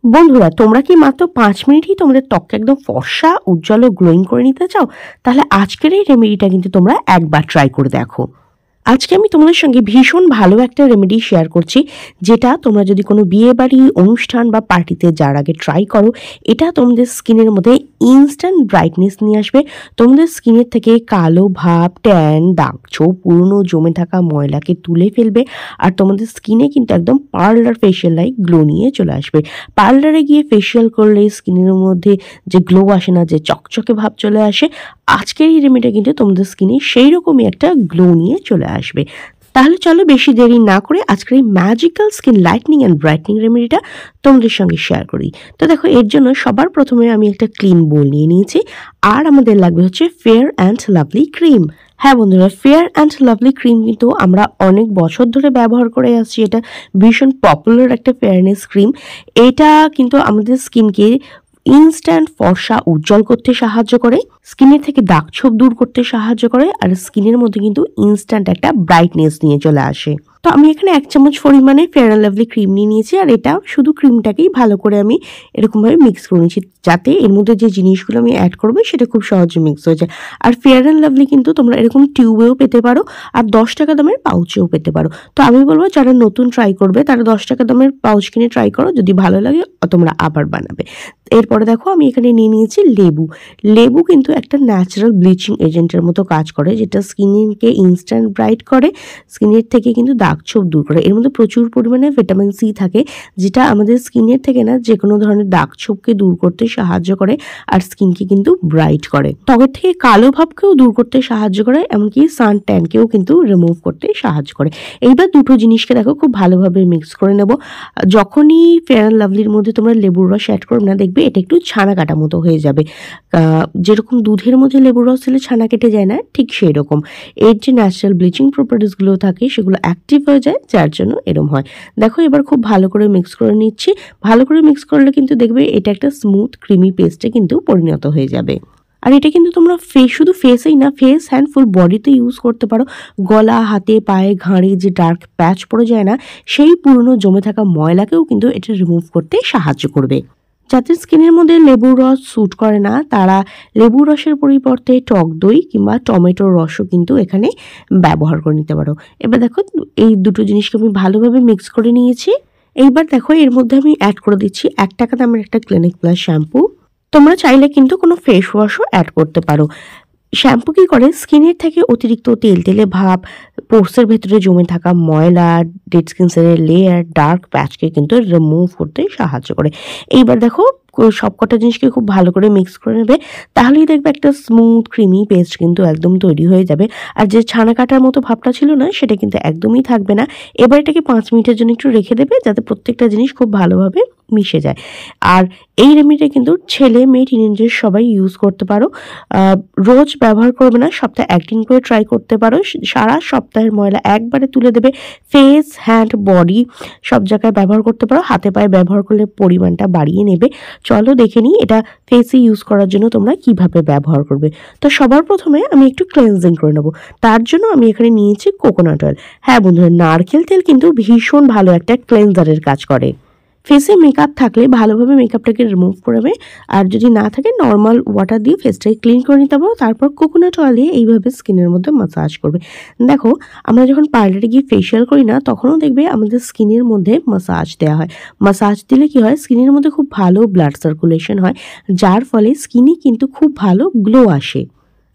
বন্ধুরা, তোমরা কি মাত্র ৫ মিনিটেই তোমাদের ত্বককে একদম ফর্সা, উজ্জ্বল ও গ্লোয়িং করে নিতে চাও? তাহলে আজকের এই রেমেডিটা কিন্তু তোমরা একবার ট্রাই করে দেখো। আজকে আমি তোমাদের সঙ্গে ভীষণ ভালো একটা রেমেডি শেয়ার করছি, যেটা তোমরা যদি কোনো বিয়েবাড়ি, অনুষ্ঠান বা পার্টিতে যাওয়ার আগে ট্রাই করো, এটা তোমাদের স্কিনের মধ্যে ইনস্ট্যান্ট ব্রাইটনেস নিয়ে আসবে। তোমাদের স্কিনের থেকে কালো ভাব, ট্যান, দাগ-ছোপ, পুরনো জমে থাকা ময়লাকে তুলে ফেলবে। আর তোমাদের স্কিনে কিন্তু একদম পার্লার ফেশিয়াল লাইক গ্লো নিয়ে চলে আসবে। পার্লারে গিয়ে ফেশিয়াল করলে স্কিনের মধ্যে যে গ্লো আসে না, যে চকচকে ভাব চলে আসে, আজকের এই রেমেডিটা কিন্তু তোমাদের স্কিনে সেই রকমই একটা গ্লো নিয়ে চলে আসবে। তাহলে চলো বেশি দেরি না করে আজকের এই magical skin lightening and brightening রেমেডিটা তোমাদের সঙ্গে শেয়ার করি। তো দেখো, এর জন্য সবার প্রথমে আমি একটা ক্লিন বোল নিয়ে নিয়েছি, আর আমাদের লাগবে হচ্ছে ফেয়ার অ্যান্ড লাভলি ক্রিম। হ্যাঁ বন্ধুরা, ফেয়ার অ্যান্ড লাভলি ক্রিম কিন্তু আমরা অনেক বছর ধরে ব্যবহার করে আসছি। এটা ভীষণ পপুলার একটা ফেয়ারনেস ক্রিম। এটা কিন্তু আমাদের স্কিনকে ইনস্ট্যান্ট ফর্সা, উজ্জ্বল করতে সাহায্য করে, স্কিনের থেকে দাগ ছোপ দূর করতে সাহায্য করে, আর স্কিনের মধ্যে কিন্তু ইনস্ট্যান্ট একটা ব্রাইটনেস নিয়ে চলে আসে। তো আমি এখানে 1 চামচ পরিমাণে ফেয়ার অ্যান্ড লাভলি ক্রিম নিয়ে নিয়েছি, আর এটা শুধু ক্রিমটাকেই ভালো করে আমি এরকমভাবে মিক্স করে নিয়েছি, যাতে এর মধ্যে যে জিনিসগুলো আমি অ্যাড করবো সেটা খুব সহজে মিক্স হয়ে যায়। আর ফেয়ার অ্যান্ড লাভলি কিন্তু তোমরা এরকম টিউবেও পেতে পারো, আর 10 টাকা দামের পাউচেও পেতে পারো। তো আমি বলবো, যারা নতুন ট্রাই করবে তারা 10 টাকা দামের পাউচ কিনে ট্রাই করো, যদি ভালো লাগে তোমরা আবার বানাবে। এরপরে দেখো, আমি এখানে নিয়ে নিয়েছি লেবু। লেবু কিন্তু একটা ন্যাচারাল ব্লিচিং এজেন্টের মতো কাজ করে, যেটা স্কিনকে ইনস্ট্যান্ট ব্রাইট করে, স্কিনের থেকে কিন্তু দাগ ছোপ দূর করে। এর মধ্যে প্রচুর পরিমাণে ভিটামিন সি থাকে, যেটা আমাদের স্কিনের থেকে না যে কোনো ধরনের দাগ ছোপকে দূর করতে সাহায্য করে, আর স্কিনকে কিন্তু ব্রাইট করে। ত্বকের থেকে কালো ভাবকেও দূর করতে সাহায্য করে, এমনকি সান ট্যানকেও কিন্তু রিমুভ করতে সাহায্য করে। এইবার দুটো জিনিসকে দেখো খুব ভালোভাবে মিক্স করে নেব। যখনই ফেয়ার অ্যান্ড লাভলির মধ্যে তোমরা লেবুর রস অ্যাড করবে না, দেখবে এটা একটু ছানা কাটা মতো হয়ে যাবে। যেরকম দুধের মধ্যে লেবুর রস দিলে ছানা কেটে যায় না, ঠিক সেই রকম এর যে ন্যাচারাল ব্লিচিং প্রপার্টিসগুলো থাকে সেগুলো অ্যাক্টিভ হয়ে যায়, যার জন্য এরম হয়। দেখো, এবার খুব ভালো করে মিক্স করে নিচ্ছি। ভালো করে মিক্স করলে কিন্তু দেখবে এটা একটা স্মুথ ক্রিমি পেস্টে কিন্তু পরিণত হয়ে যাবে। আর এটা কিন্তু তোমরা শুধু ফেসেই না, ফেস, হ্যান্ড, ফুল বডিতে ইউজ করতে পারো। গলা, হাতে, পায়ে, ঘাড়ে যে ডার্ক প্যাচ পড়ে যায় না, সেই পুরনো জমে থাকা ময়লাকেও কিন্তু এটা রিমুভ করতে সাহায্য করবে। যাদের স্কিনের মধ্যে লেবুর রস স্যুট করে না, তারা লেবুর রসের পরিবর্তে টক দই কিংবা টমেটোর রসও কিন্তু এখানে ব্যবহার করে নিতে পারো। এবার দেখো, এই দুটো জিনিসকে আমি ভালোভাবে মিক্স করে নিয়েছি। এইবার দেখো, এর মধ্যে আমি অ্যাড করে দিচ্ছি 1 টাকা দামের একটা ক্লিনিক প্লাস শ্যাম্পু। তোমরা চাইলে কিন্তু কোনো ফেস ওয়াশও অ্যাড করতে পারো। শ্যাম্পু কি করে, স্কিনের থেকে অতিরিক্ত তেল তেলে ভাব, পোর্সের ভেতরে জমে থাকা ময়লা, ডেড স্কিন সেলের লেয়ার, ডার্ক প্যাচকে কিন্তু রিমুভ করতে সাহায্য করে। এইবার দেখো, সবকটা জিনিসকে খুব ভালো করে মিক্স করে নেবে, তাহলেই দেখবে একটা স্মুথ ক্রিমি পেস্ট কিন্তু একদম তৈরি হয়ে যাবে। আর যে ছানা কাটার মতো ভাবটা ছিল না, সেটা কিন্তু একদমই থাকবে না। এবার এটাকে 5 মিনিটের জন্য একটু রেখে দেবে, যাতে প্রত্যেকটা জিনিস খুব ভালোভাবে মিশে যায়। আর এই রেমেডিটা কিন্তু ছেলে মেয়ে টিনেজার সবাই ইউজ করতে পারো। রোজ ব্যবহার করবে না, সপ্তাহে 1 দিন করে ট্রাই করতে পারো। সারা সপ্তাহের ময়লা একবারে তুলে দেবে। ফেস, হ্যান্ড, বডি সব জায়গায় ব্যবহার করতে পারো। হাতে পায়ে ব্যবহার করলে পরিমাণটা বাড়িয়ে নেবে। চলো দেখে নিই এটা ফেসে ইউজ করার জন্য তোমরা কিভাবে ব্যবহার করবে। তো সবার প্রথমে আমি একটু ক্লেনজিং করে নেবো। তার জন্য আমি এখানে নিয়েছি কোকোনাট অয়েল। হ্যাঁ বন্ধুরা, নারকেল তেল কিন্তু ভীষণ ভালো একটা ক্লেনজারের কাজ করে। ফেসে মেকআপ থাকলে ভালোভাবে মেকআপটাকে রিমুভ করবে, আর যদি না থাকে নর্মাল ওয়াটার দিয়ে ফেসটাকে ক্লিন করে নিতে পারো। তারপর কোকোনাট অয়েল দিয়ে এইভাবে স্কিনের মধ্যে মাসাজ করবে। দেখো, আমরা যখন পার্লারে গিয়ে ফেশিয়াল করি না, তখনও দেখবে আমাদের স্কিনের মধ্যে মাসাজ দেওয়া হয়। মাসাজ দিলে কি হয়, স্কিনের মধ্যে খুব ভালো ব্লাড সার্কুলেশন হয়, যার ফলে স্কিনে কিন্তু খুব ভালো গ্লো আসে।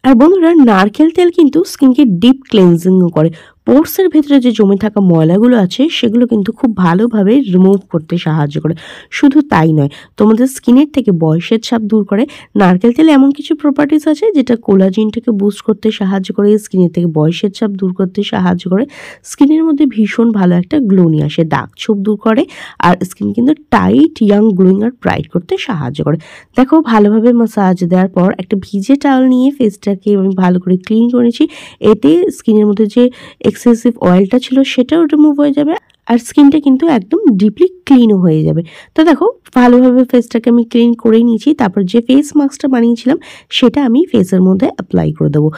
আর বন্ধুরা, নারকেল তেল কিন্তু স্কিনকে ডিপ ক্লেনজিংও করে। পোর্সের ভেতরে যে জমে থাকা ময়লাগুলো আছে সেগুলো কিন্তু খুব ভালোভাবে রিমুভ করতে সাহায্য করে। শুধু তাই নয়, তোমাদের স্কিনের থেকে বয়সের ছাপ দূর করে। নারকেল তেলে এমন কিছু প্রপার্টিস আছে যেটা কোলাজিনটাকে বুস্ট করতে সাহায্য করে, স্কিনের থেকে বয়সের ছাপ দূর করতে সাহায্য করে, স্কিনের মধ্যে ভীষণ ভালো একটা গ্লো নিয়ে আসে, দাগ ছোপ দূর করে, আর স্কিন কিন্তু টাইট, ইয়াং, গ্লোয়িং আর ব্রাইট করতে সাহায্য করে। দেখো, ভালোভাবে মাসাজ দেওয়ার পর একটা ভিজে টাওয়াল নিয়ে ফেসটাকে আমি ভালো করে ক্লিন করেছি। এতে স্কিনের মধ্যে যে এক্সেসিভ অয়েলটা ছিল সেটাও রিমুভ হয়ে যাবে, আর স্কিনটা কিন্তু একদম ডিপলি ক্লিনও হয়ে যাবে। তো দেখো ভালোভাবে ফেসটাকে আমি ক্লিন করে নিয়েছি। তারপর যে ফেস মাস্কটা বানিয়েছিলাম সেটা আমি ফেসের মধ্যে অ্যাপ্লাই করে দেবো।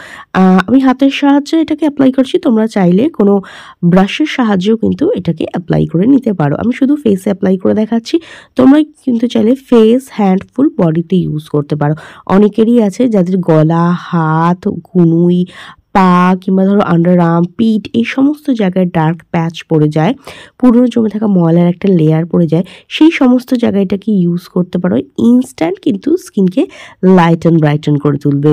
আমি হাতের সাহায্যে এটাকে অ্যাপ্লাই করছি, তোমরা চাইলে কোনো ব্রাশের সাহায্যেও কিন্তু এটাকে অ্যাপ্লাই করে নিতে পারো। আমি শুধু ফেসে অ্যাপ্লাই করে দেখাচ্ছি, তোমরা কিন্তু চাইলে ফেস, হ্যান্ড, ফুল বডিতে ইউজ করতে পারো। অনেকেরই আছে যাদের গলা, হাত, কনুই, পা কিংবা ধরো আন্ডার আর্ম, পিঠ এই সমস্ত জায়গায় ডার্ক প্যাচ পড়ে যায়, পুরনো জমে থাকা ময়লার একটা লেয়ার পড়ে যায়, সেই সমস্ত জায়গায় এটাকে ইউজ করতে পারো। ইনস্ট্যান্ট কিন্তু স্কিনকে লাইট অ্যান্ড ব্রাইটেন করে তুলবে।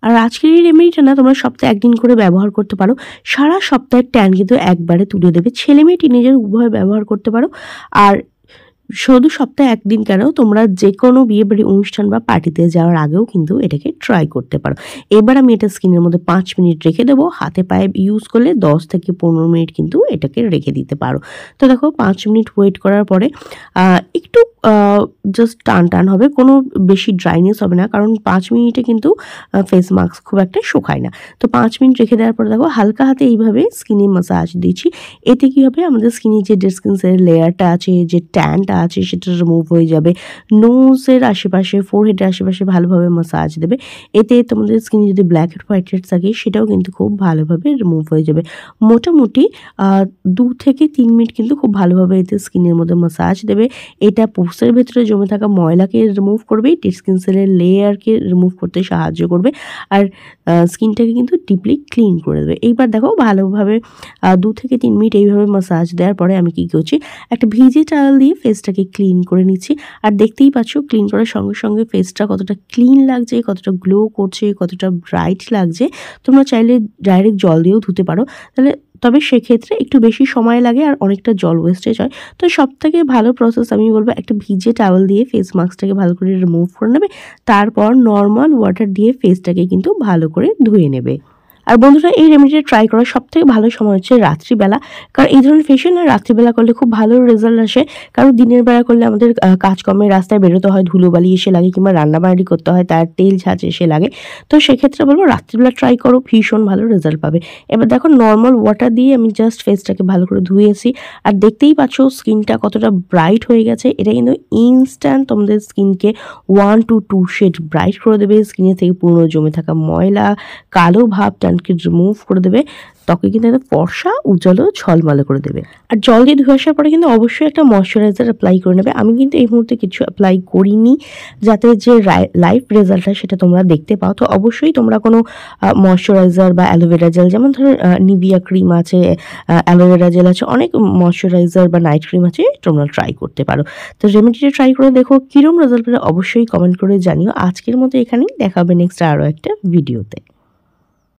আর আজকের এই রেমেডিটা না তোমরা সপ্তাহে একদিন করে ব্যবহার করতে পারো, সারা সপ্তাহের ট্যান কিন্তু একবারে তুলে দেবে। ছেলে মেয়ে টিনেজার উভয় ব্যবহার করতে পারো। আর শুধু সপ্তাহে একদিন কেন, তোমরা যে কোনো বিয়ে বাড়ি অনুষ্ঠান বা পার্টিতে যাওয়ার আগেও কিন্তু এটাকে ট্রাই করতে পারো। এবার আমি এটা স্কিনের মধ্যে 5 মিনিট রেখে দেবো। হাতে পায়ে ইউজ করলে 10 থেকে 15 মিনিট কিন্তু এটাকে রেখে দিতে পারো। তো দেখো 5 মিনিট ওয়েট করার পরে একটু জাস্ট টান টান হবে, কোনো বেশি ড্রাইনেস হবে না, কারণ 5 মিনিটে কিন্তু ফেস মাস্ক খুব একটা শুকায় না। তো 5 মিনিট রেখে দেওয়ার পরে দেখো হালকা হাতে এইভাবে স্কিনে মাসাজ দিচ্ছি। এতে কি হবে, আমাদের স্কিনে যে ডেড স্কিন সেলের লেয়ারটা আছে, যে ট্যানটা আছে সেটা রিমুভ হয়ে যাবে। নোজের আশেপাশে, ফোরহেডের আশেপাশে ভালোভাবে মাসাজ দেবে। এতে তোমাদের স্কিনে যদি ব্ল্যাক হেড হোয়াইট হেড থাকে সেটাও কিন্তু খুব ভালোভাবে রিমুভ হয়ে যাবে। মোটামুটি 2 থেকে 3 মিনিট কিন্তু খুব ভালোভাবে এতে স্কিনের মধ্যে মাসাজ দেবে। এটা পোর্সের ভেতরে জমে থাকা ময়লাকে রিমুভ করবে, ডেড স্কিন সেলের লেয়ারকে রিমুভ করতে সাহায্য করবে, আর স্কিনটাকে কিন্তু ডিপলি ক্লিন করে দেবে। এইবার দেখো ভালোভাবে 2 থেকে 3 মিনিট এইভাবে মাসাজ দেওয়ার পরে আমি কি করছি, একটা ভিজে টাওয়েল দিয়ে ফেসটাকে ক্লিন করে নিচ্ছি। আর দেখতেই পাচ্ছ ক্লিন করার সঙ্গে সঙ্গে ফেসটা কতটা ক্লিন লাগছে, কতটা গ্লো করছে, কতটা ব্রাইট লাগছে। তোমরা চাইলে ডাইরেক্ট জল দিয়েও ধুতে পারো, তবে সেক্ষেত্রে একটু বেশি সময় লাগে আর অনেকটা জল ওয়েস্টেজ হয়। তো সবথেকে ভালো প্রসেস আমি বলবো, একটা ভিজে টাওয়েল দিয়ে ফেস মাস্কটাকে ভালো করে রিমুভ করে নেবে, তারপর নর্মাল ওয়াটার দিয়ে ফেসটাকে কিন্তু ভালো করে ধুয়ে নেবে। আর বন্ধুরা, এই রেমেডিটা ট্রাই করার সবথেকে ভালো সময় হচ্ছে রাত্রিবেলা, কারণ এই ধরনের ফেশিয়াল না রাত্রিবেলা করলে খুব ভালো রেজাল্ট আসে। কারণ দিনের বেলা করলে আমাদের কাজকর্মের রাস্তায় বেরোতে হয়, ধুলোবালি এসে লাগে, কিংবা রান্নাবাড়ি করতে হয়, তার তেল ঝাঁজ এসে লাগে। তো সেক্ষেত্রে বলবো রাত্রিবেলা ট্রাই করো, ভীষণ ভালো রেজাল্ট পাবে। এবার দেখো নর্মাল ওয়াটার দিয়ে আমি জাস্ট ফেসটাকে ভালো করে ধুয়েছি, আর দেখতেই পাচ্ছ স্কিনটা কতটা ব্রাইট হয়ে গেছে। এটা কিন্তু ইনস্ট্যান্ট তোমাদের স্কিনকে 1 to 2 শেড ব্রাইট করে দেবে। স্কিনে থেকে পুরনো জমে থাকা ময়লা, কালো ভাব রিমুভ করে দেবে, ত্বকে কিন্তু একটা ফর্সা, উজ্জ্বল ও ঝলমলে করে দেবে। আর জল দিয়ে ধুয়ে আসার পরে কিন্তু অবশ্যই একটা ময়শ্চারাইজার অ্যাপ্লাই করে নেবে। আমি কিন্তু এই মুহূর্তে কিছু অ্যাপ্লাই করিনি, যাতে যে লাইফ রেজাল্টটা সেটা তোমরা দেখতে পাও। তো অবশ্যই তোমরা কোনো ময়শ্চারাইজার বা অ্যালোভেরা জেল, যেমন ধরো নিভিয়া ক্রিম আছে, অ্যালোভেরা জেল আছে, অনেক ময়শ্চারাইজার বা নাইট ক্রিম আছে, তোমরা ট্রাই করতে পারো। তো রেমেডিটা ট্রাই করে দেখো, কিরম রেজাল্ট পেলে অবশ্যই কমেন্ট করে জানিও। আজকের মতো এখানেই, দেখা হবে নেক্সট আরও একটা ভিডিওতে।